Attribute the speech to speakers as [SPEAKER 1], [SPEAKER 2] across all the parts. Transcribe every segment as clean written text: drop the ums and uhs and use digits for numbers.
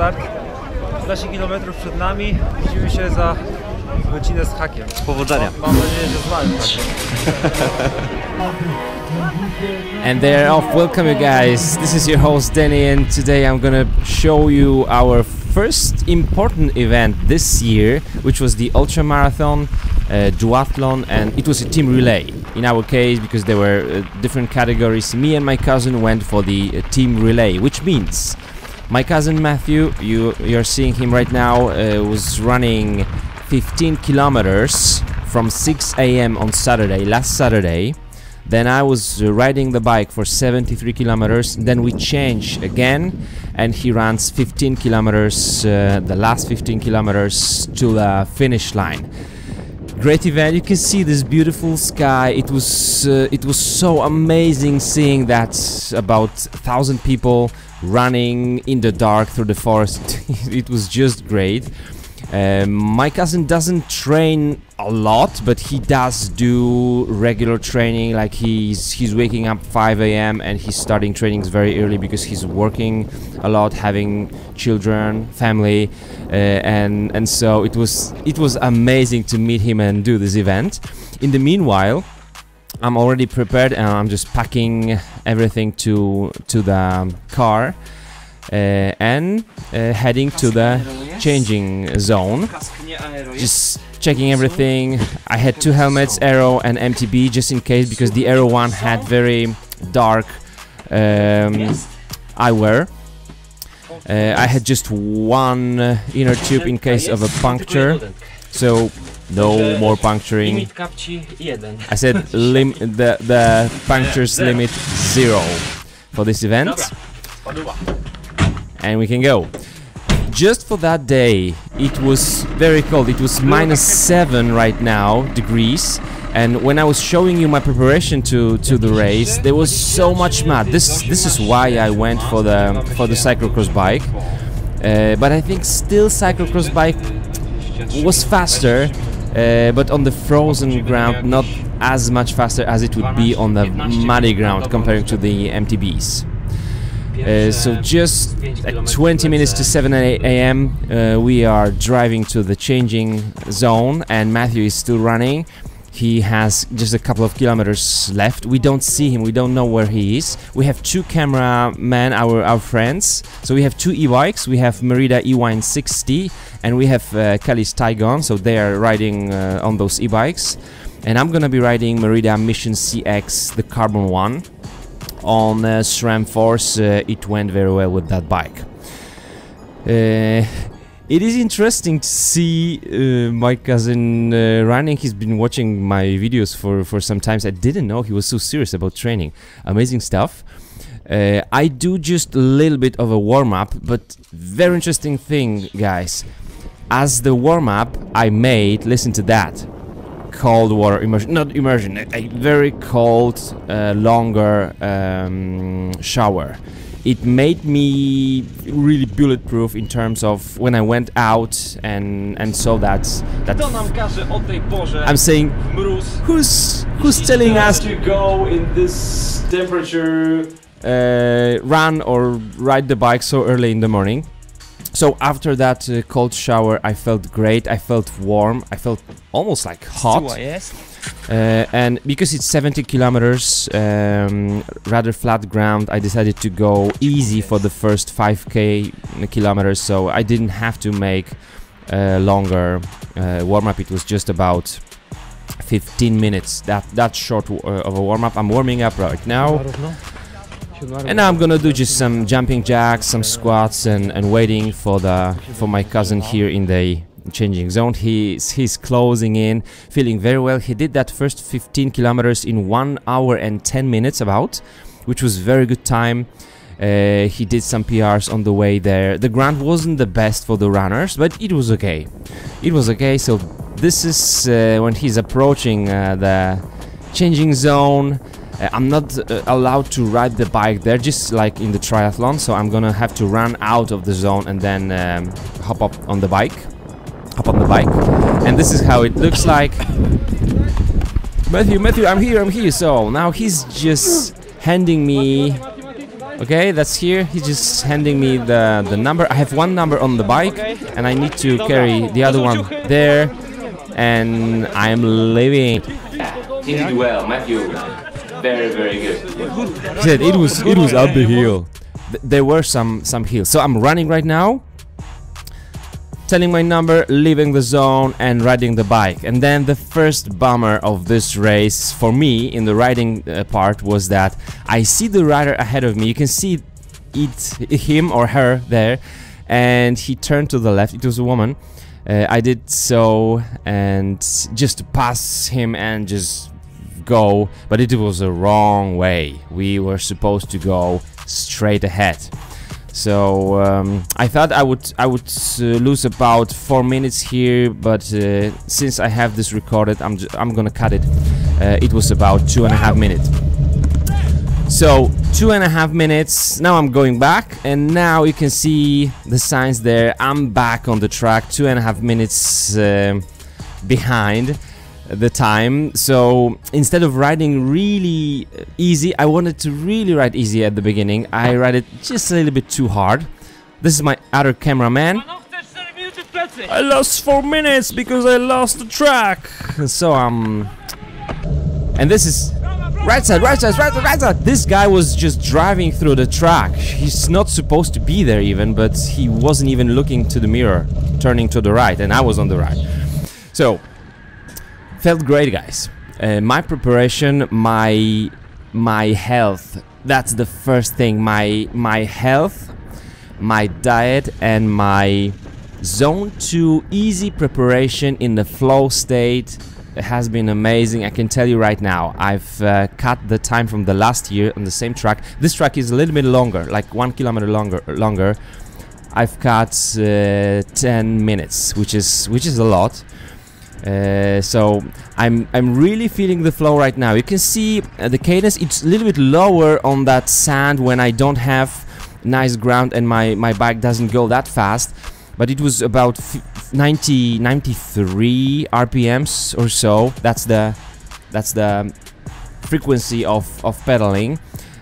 [SPEAKER 1] start. 15 km przed nami, widzimy się za godzinę z hakiem.
[SPEAKER 2] Powodzenia.
[SPEAKER 1] Mam nadzieję, że z małym hakiem.
[SPEAKER 3] And they're off. Welcome you guys. This is your host Danny, and today I'm gonna show you our first important event this year, which was the Ultramarathon Duathlon, and it was a team relay. In our case, because there were different categories, me and my cousin went for the team relay, which means my cousin Matthew, you're seeing him right now, was running 15 kilometers from 6 a.m. on Saturday, last Saturday. Then I was riding the bike for 73 kilometers. Then we change again, and he runs 15 kilometers, the last 15 kilometers to the finish line. Great event. You can see this beautiful sky. It was so amazing seeing that about 1,000 people running in the dark through the forest. It was just great. My cousin doesn't train a lot, but he does do regular training. Like he's waking up 5 a.m. and he's starting trainings very early because he's working a lot, having children, family, and so it was amazing to meet him and do this event. In the meanwhile, I'm already prepared and I'm just packing everything to the car. And heading to the changing zone, just checking everything. I had two helmets, AERO and MTB, just in case, because the AERO one had very dark eyewear. I had just one inner tube in case of a puncture, so no more puncturing. I said the punctures limit 0 for this event. And we can go. Just for that day, it was very cold. It was -7 right now degrees. And when I was showing you my preparation to the race, there was so much mud. This is why I went for the cyclocross bike. But I think still cyclocross bike was faster, but on the frozen ground, not as much faster as it would be on the muddy ground comparing to the MTBs. So just at 20 minutes to 7 a.m. We are driving to the changing zone, and Matthew is still running. He has just a couple of kilometers left. We don't see him, we don't know where he is. We have two cameramen, our friends. So we have two e-bikes. We have Merida E-Wine 60 and we have Kelly's Tygon, so they are riding on those e-bikes. And I'm gonna be riding Merida Mission CX, the carbon one. On SRAM Force, it went very well with that bike. It is interesting to see my cousin running. He's been watching my videos for some time. I didn't know he was so serious about training. Amazing stuff. I do just a little bit of a warm-up, but very interesting thing, guys. As the warm-up I made, listen to that. Cold water immersion, not immersion, a very cold, longer shower. It made me really bulletproof in terms of when I went out and saw that I'm saying, who's telling us to go in this temperature, run or ride the bike so early in the morning? So after that cold shower, I felt great, I felt warm, I felt almost like hot. And because it's 70 kilometers, rather flat ground, I decided to go easy for the first 5k kilometers, so I didn't have to make a longer warm-up. It was just about 15 minutes, that short of a warm-up. I'm warming up right now. And now I'm gonna do just some jumping jacks, some squats, and waiting for my cousin here in the changing zone. He's closing in, feeling very well. He did that first 15 kilometers in 1 hour and 10 minutes about, which was very good time. He did some PRs on the way there. The ground wasn't the best for the runners, but it was okay. It was okay. So this is when he's approaching the changing zone. I'm not allowed to ride the bike there, just like in the triathlon, so I'm gonna have to run out of the zone and then hop on the bike. And this is how it looks like. Matthew, I'm here. So now he's just handing me Okay, that's here. He's just handing me the number. I have one number on the bike, and I need to carry the other one there. And I'm leaving. He did well, Matthew. Very, very good. He said it was up the hill. There were some hills. So I'm running right now, telling my number, leaving the zone and riding the bike. And then the first bummer of this race for me in the riding part was that I see the rider ahead of me. You can see him or her there, and he turned to the left. It was a woman. I did so, and just to pass him and just go, but it was the wrong way. We were supposed to go straight ahead. So I thought I would lose about 4 minutes here, but since I have this recorded, I'm gonna cut it. It was about 2.5 minutes. So 2.5 minutes. Now I'm going back, and now you can see the signs there. I'm back on the track, 2.5 minutes behind the time. So instead of riding really easy, I wanted to really ride easy at the beginning. I ride it just a little bit too hard. This is my other cameraman. I lost 4 minutes because I lost the track. So and this is right side, right side, right side, right side. This guy was just driving through the track. He's not supposed to be there even, but he wasn't even looking to the mirror, turning to the right, and I was on the right. So felt great, guys. My preparation, my health, that's the first thing. My health, my diet, and my zone 2 easy preparation in the flow state has been amazing. I can tell you right now, I've cut the time from the last year on the same track. This track is a little bit longer, like 1 kilometer longer. I've cut 10 minutes, which is a lot. So I'm really feeling the flow right now. You can see the cadence, it's a little bit lower on that sand when I don't have nice ground and my bike doesn't go that fast, but it was about 93 RPMs or so. That's the frequency of pedaling,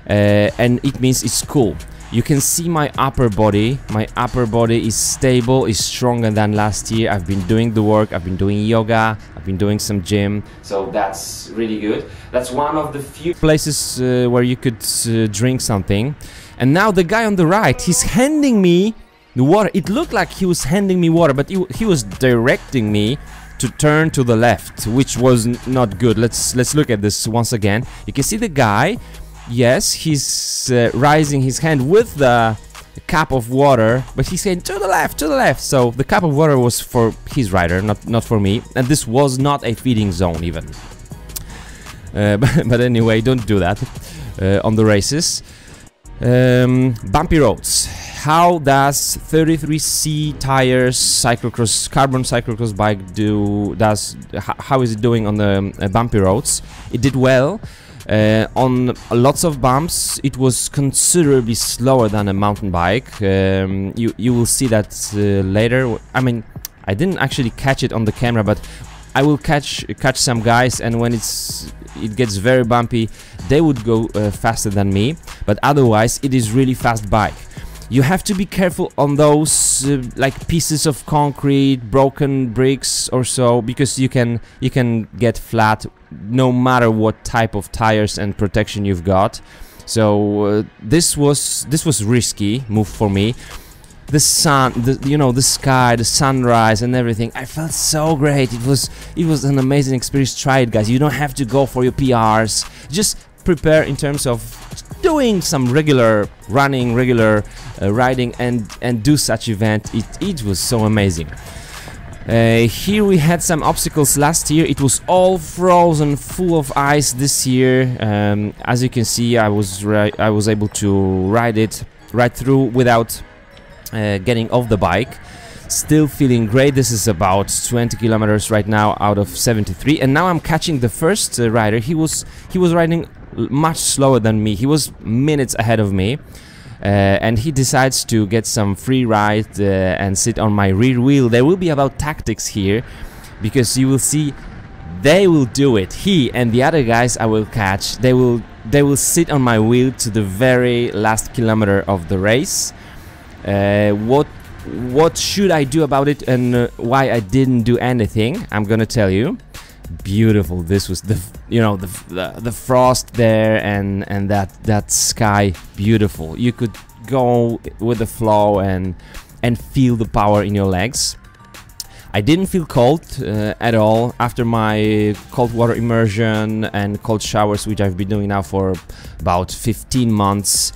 [SPEAKER 3] and it means it's cool. You can see my upper body. My upper body is stable, is stronger than last year. I've been doing the work, I've been doing yoga, I've been doing some gym. So that's really good. That's one of the few places where you could drink something. And now the guy on the right, he's handing me the water. It looked like he was handing me water, but he was directing me to turn to the left, which was not good. Let's look at this once again. You can see the guy. Yes, he's raising his hand with the cup of water, but he's saying to the left, to the left. So the cup of water was for his rider, not for me, and this was not a feeding zone even. But anyway, don't do that on the races. Bumpy roads. How does 33C tires cyclocross, carbon cyclocross bike how is it doing on the bumpy roads? It did well. On lots of bumps it was considerably slower than a mountain bike. You will see that later. I mean, I didn't actually catch it on the camera, but I will catch some guys, and when it gets very bumpy, they would go faster than me, but otherwise it is really fast bike. You have to be careful on those like pieces of concrete, broken bricks or so, because you can get flat no matter what type of tires and protection you've got. So this was risky move for me. The sun, the sky, the sunrise and everything, I felt so great. It was an amazing experience. Try it, guys. You don't have to go for your PRs. Just prepare in terms of doing some regular running, regular riding, and do such event. It was so amazing. Here we had some obstacles last year. It was all frozen, full of ice this year. As you can see, I was able to ride it right through without getting off the bike. Still feeling great. This is about 20 kilometers right now out of 73, and now I'm catching the first rider. He was riding much slower than me. He was minutes ahead of me, and he decides to get some free ride and sit on my rear wheel. There will be about tactics here, because you will see they will do it. He and the other guys I will catch, they will sit on my wheel to the very last kilometer of the race. What should I do about it, and why I didn't do anything, I'm gonna tell you. Beautiful. This was the frost there, and that sky, beautiful. You could go with the flow and feel the power in your legs. I didn't feel cold at all after my cold water immersion and cold showers, which I've been doing now for about 15 months.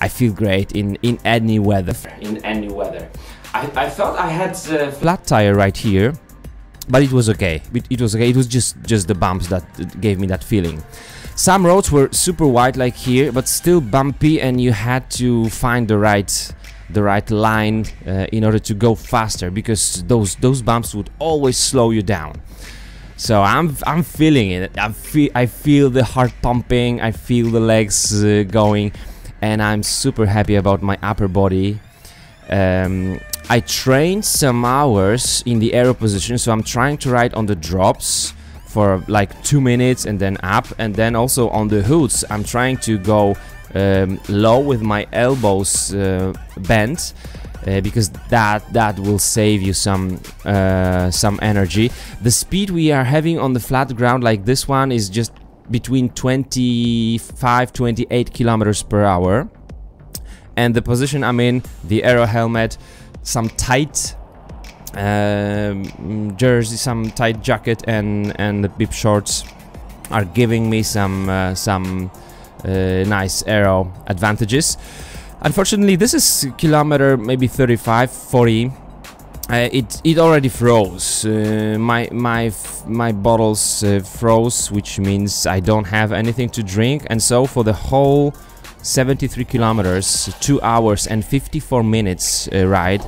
[SPEAKER 3] I feel great in any weather. I thought I had a flat tire right here, but it was okay. It was okay. It was just the bumps that gave me that feeling. Some roads were super wide like here, but still bumpy, and you had to find the right line in order to go faster, because those bumps would always slow you down. So I'm feeling it. I feel the heart pumping. I feel the legs going, and I'm super happy about my upper body. I trained some hours in the AERO position, so I'm trying to ride on the drops for like 2 minutes and then up, and then also on the hoods I'm trying to go low with my elbows bent, because that will save you some energy. The speed we are having on the flat ground like this one is just between 25-28 kilometers per hour, and the position I'm in, the AERO helmet, some tight jersey, some tight jacket, and the bib shorts are giving me some nice AERO advantages. Unfortunately, this is kilometer maybe 35-40. It already froze. My bottles froze, which means I don't have anything to drink, and so for the whole 73 kilometers, 2 hours and 54 minutes ride,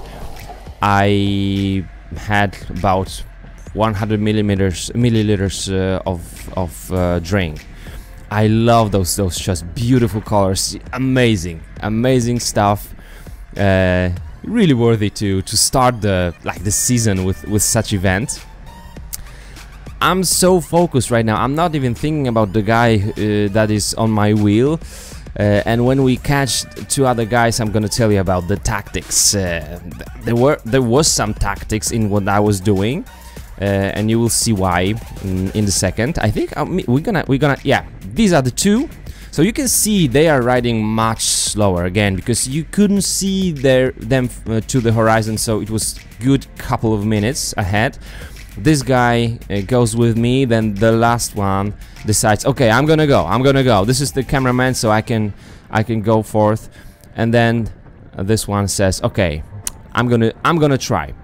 [SPEAKER 3] I had about 100 milliliters of drink. I love those just beautiful colors, amazing stuff. Really worthy to start the season with such event. I'm so focused right now. I'm not even thinking about the guy that is on my wheel. And when we catch 2 other guys, I'm gonna tell you about the tactics. There was some tactics in what I was doing, and you will see why in a second. I think we're gonna yeah. These are the 2. So you can see they are riding much slower again, because you couldn't see them to the horizon. So it was good couple of minutes ahead. This guy goes with me, then the last one decides, okay, I'm gonna go. This is the cameraman, so I can go forth, and then this one says, okay, I'm gonna try.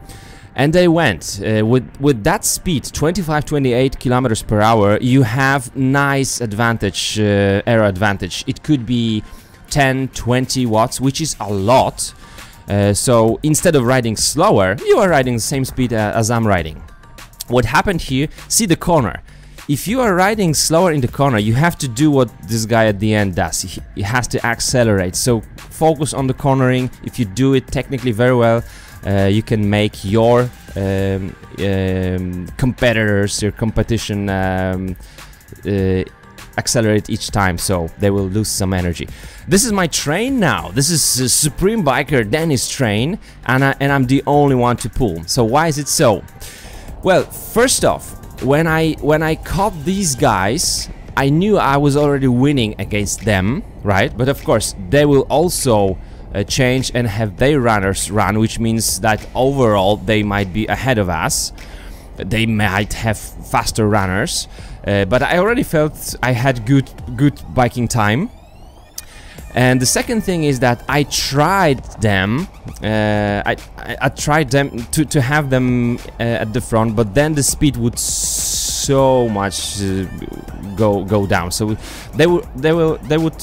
[SPEAKER 3] And they went with that speed, 25-28 kilometers per hour. You have nice advantage, AERO advantage. It could be 10-20 watts, which is a lot. So instead of riding slower, you are riding the same speed as I'm riding. What happened here, see the corner. If you are riding slower in the corner, you have to do what this guy at the end does. He has to accelerate. So focus on the cornering. If you do it technically very well, you can make your competitors, your competition accelerate each time, so they will lose some energy. This is my train now. This is Supreme Biker Dennis train, and I'm the only one to pull. So why is it so? Well, first off, when I caught these guys, I knew I was already winning against them, right? But of course, they will also change and have their runners run, which means that overall they might be ahead of us. They might have faster runners, but I already felt I had good biking time. And the second thing is that I tried them. I tried them to have them at the front, but then the speed would so much go down. So they would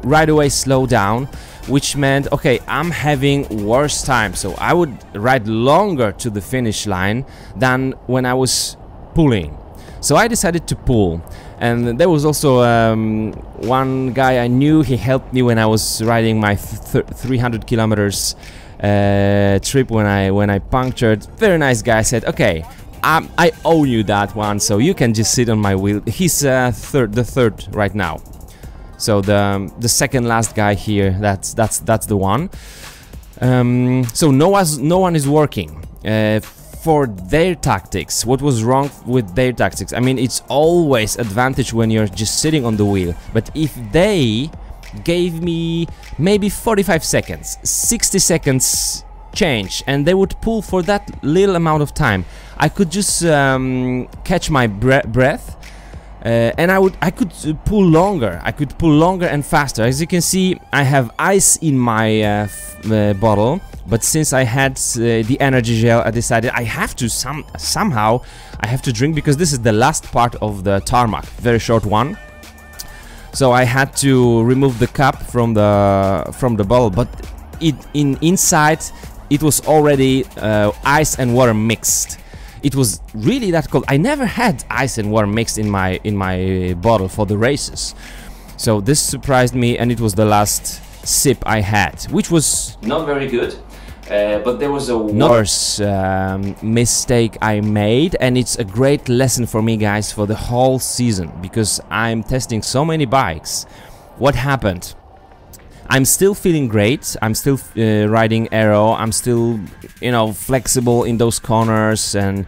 [SPEAKER 3] right away slow down, which meant, okay, I'm having worse time. So I would ride longer to the finish line than when I was pulling. So I decided to pull. And there was also one guy I knew. He helped me when I was riding my 300 kilometers trip when I punctured. Very nice guy. Said, okay, I owe you that one, so you can just sit on my wheel. He's the third right now. So the second last guy here, that's the one. So no one is working for their tactics. What was wrong with their tactics? I mean, it's always advantage when you're just sitting on the wheel. But if they gave me maybe 45 seconds, 60 seconds change, and they would pull for that little amount of time, I could just catch my breath. And I could pull longer. I could pull longer and faster. As you can see, I have ice in my bottle, but since I had the energy gel, I decided I have to somehow I have to drink, because this is the last part of the tarmac, very short one. So I had to remove the cap from the bottle, but inside it was already ice and water mixed. It was really that cold. I never had ice and water mixed in my bottle for the races. So this surprised me, and it was the last sip I had, which was not very good. But there was a worse mistake I made, and it's a great lesson for me, guys, for the whole season, because I'm testing so many bikes. What happened? I'm still feeling great. I'm still riding AERO. I'm still, you know, flexible in those corners, and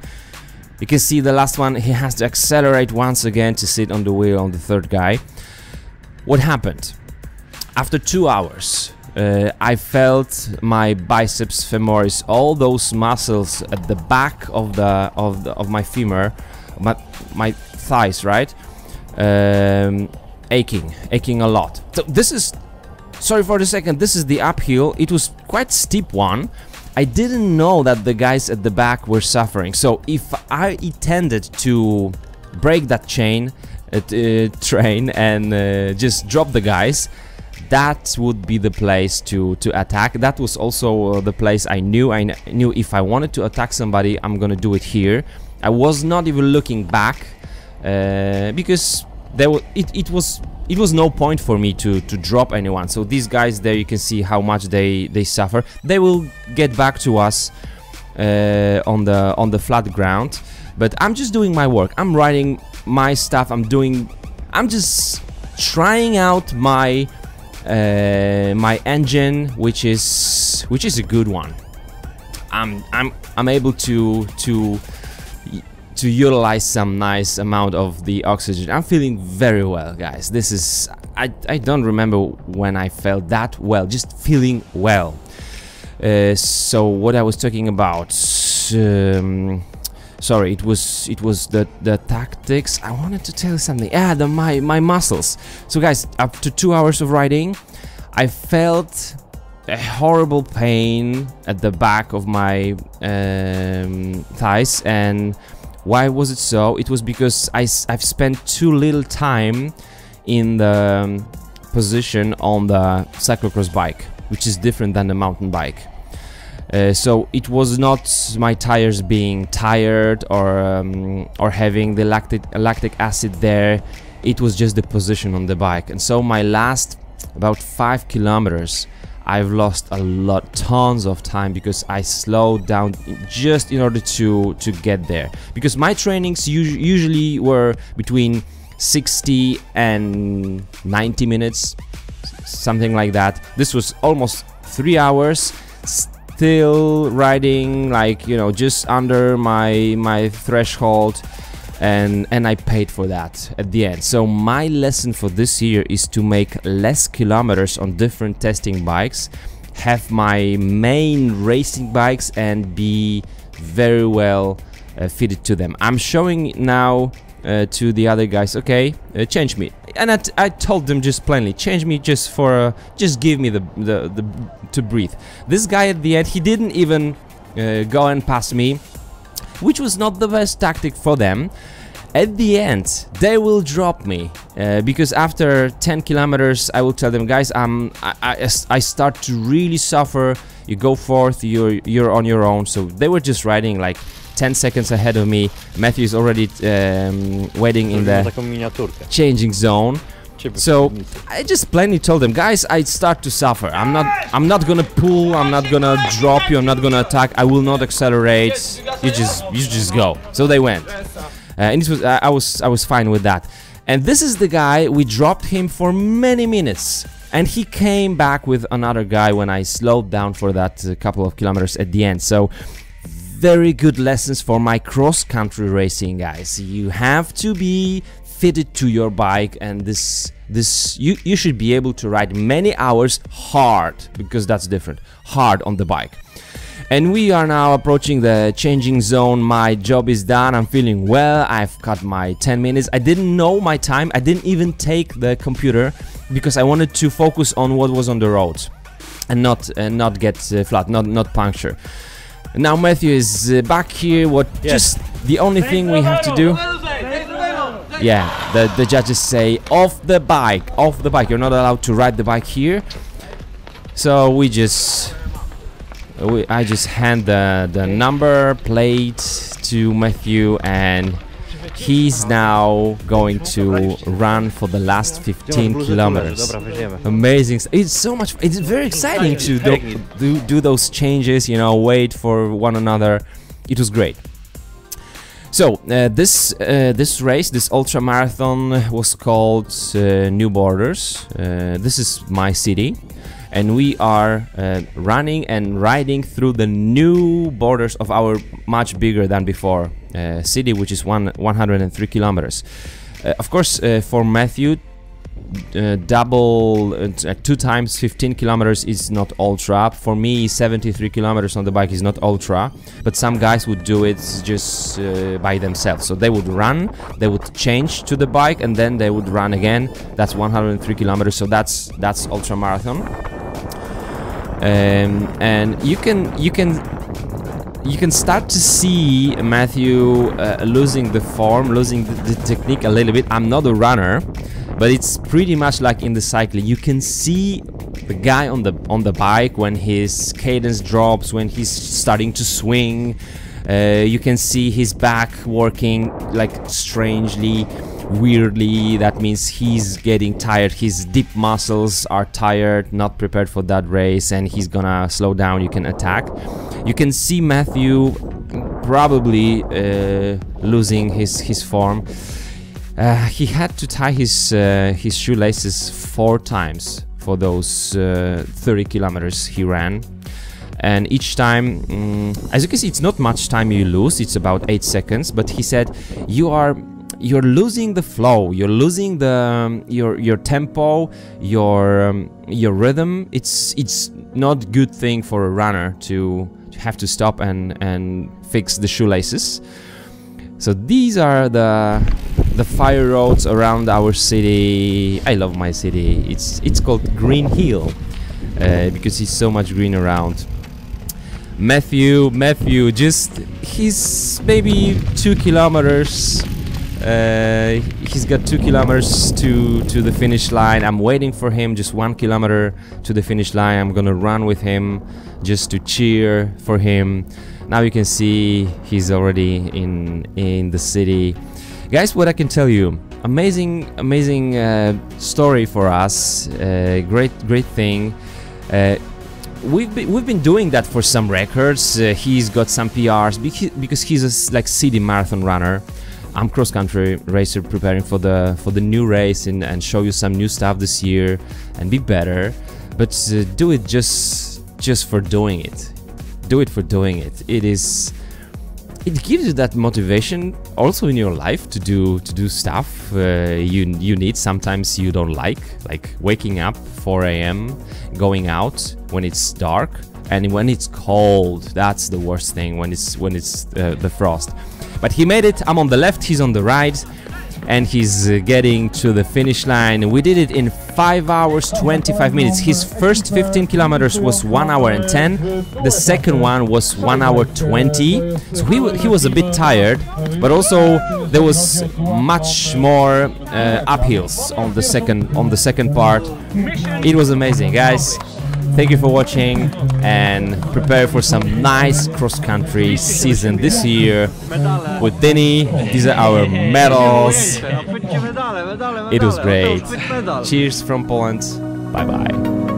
[SPEAKER 3] you can see the last one, he has to accelerate once again to sit on the wheel on the third guy. What happened? After 2 hours, I felt my biceps femoris, all those muscles at the back of my femur, my thighs, right, aching a lot. So this is. Sorry for the second, this is the uphill. It was quite steep one. I didn't know that the guys at the back were suffering. So if I intended to break that train and just drop the guys, that would be the place to attack. That was also the place I knew if I wanted to attack somebody, I'm gonna do it here. I was not even looking back because it was no point for me to drop anyone. So these guys there, you can see how much they suffer. They will get back to us on the flat ground, but I'm just doing my work. I'm riding my stuff. I'm just trying out my my engine, which is a good one. I'm able to utilize some nice amount of the oxygen. I'm feeling very well, guys. This is I don't remember when I felt that well, just feeling well. So what I was talking about, sorry, it was the tactics. I wanted to tell you something. My muscles. So guys, after 2 hours of riding, I felt a horrible pain at the back of my thighs. And why was it so? It was because I've spent too little time in the position on the cyclocross bike, which is different than the mountain bike. So it was not my tires being tired or having the lactic acid there. It was just the position on the bike. And so my last about 5 kilometers, I've lost tons of time because I slowed down just in order to get there. Because my trainings usually were between 60 and 90 minutes, something like that. This was almost 3 hours, still riding, like, you know, just under my threshold, and I paid for that at the end. So my lesson for this year is to make less kilometers on different testing bikes, have my main racing bikes, and be very well fitted to them. I'm showing now to the other guys, okay, change me, and I told them just plainly, change me just for just give me the to breathe. This guy at the end, he didn't even go and pass me, which was not the best tactic for them. At the end, they will drop me because after 10 kilometers, I will tell them, guys, I start to really suffer. You go forth, you're on your own. So they were just riding like 10 seconds ahead of me. Matthew is already waiting in the changing zone. So I just plainly told them, guys, I start to suffer. I'm not gonna pull, I'm not gonna drop you, I'm not gonna attack, I will not accelerate. You just go. So they went. And it was I was fine with that. And this is the guy, we dropped him for many minutes. And he came back with another guy when I slowed down for that couple of kilometers at the end. So very good lessons for my cross-country racing, guys. You have to be fitted to your bike, and you should be able to ride many hours hard, because that's different, hard on the bike. And we are now approaching the changing zone. My job is done, I'm feeling well, I've cut my 10 minutes. I didn't know my time, I didn't even take the computer, because I wanted to focus on what was on the road and not get flat, not puncture. Now Matthew is back here. Just the only thing we have to do, yeah, the judges say off the bike, you're not allowed to ride the bike here. So I just hand the number plate to Matthew, and he's now going to run for the last 15 kilometers. Amazing. It's so much. It's very exciting to do those changes, you know, wait for one another. It was great. So this race, this ultra marathon, was called New Borders. This is my city, and we are running and riding through the new borders of our much bigger than before city, which is 103 kilometers. Of course, for Matthew, double 2 times 15 kilometers is not ultra. For me, 73 kilometers on the bike is not ultra, but some guys would do it just by themselves. So they would run, they would change to the bike, and then they would run again. That's 103 kilometers, so that's ultra marathon. And you can start to see Matthew losing the form, losing the technique a little bit. I'm not a runner, but it's pretty much like in the cycling. You can see the guy on the bike when his cadence drops, when he's starting to swing. You can see his back working like strangely, weirdly. That means he's getting tired. His deep muscles are tired, not prepared for that race, and he's gonna slow down. You can attack. You can see Matthew probably losing his form. He had to tie his shoelaces 4 times for those 30 kilometers he ran, and each time, as you can see, it's not much time you lose. It's about 8 seconds. But he said you're losing the flow, you're losing your tempo, your rhythm. It's not good thing for a runner to have to stop and fix the shoelaces. So these are the fire roads around our city. I love my city. It's called Green Hill because it's so much green around. Matthew, he's maybe 2 kilometers. He's got 2 kilometers to the finish line. I'm waiting for him, just 1 kilometer to the finish line. I'm gonna run with him just to cheer for him. Now you can see he's already in the city. Guys, what I can tell you, amazing story for us. Great thing. We've been doing that for some records. He's got some PRs because he's a city marathon runner. I'm cross-country racer, preparing for the new race and show you some new stuff this year and be better. But do it just for doing it. Do it for doing it. It gives you that motivation also in your life to do stuff you need. Sometimes you don't like waking up 4 AM, going out when it's dark, and when it's cold. That's the worst thing, when it's the frost. But he made it. I'm on the left, he's on the right, and he's getting to the finish line. We did it in 5 hours 25 minutes. His first 15 kilometers was 1 hour and 10. The second one was 1 hour 20. So he was a bit tired, but also there was much more uphills on the second part. It was amazing, guys. Thank you for watching and prepare for some nice cross-country season this year with Denny. These are our medals. It was great. Cheers from Poland. Bye bye.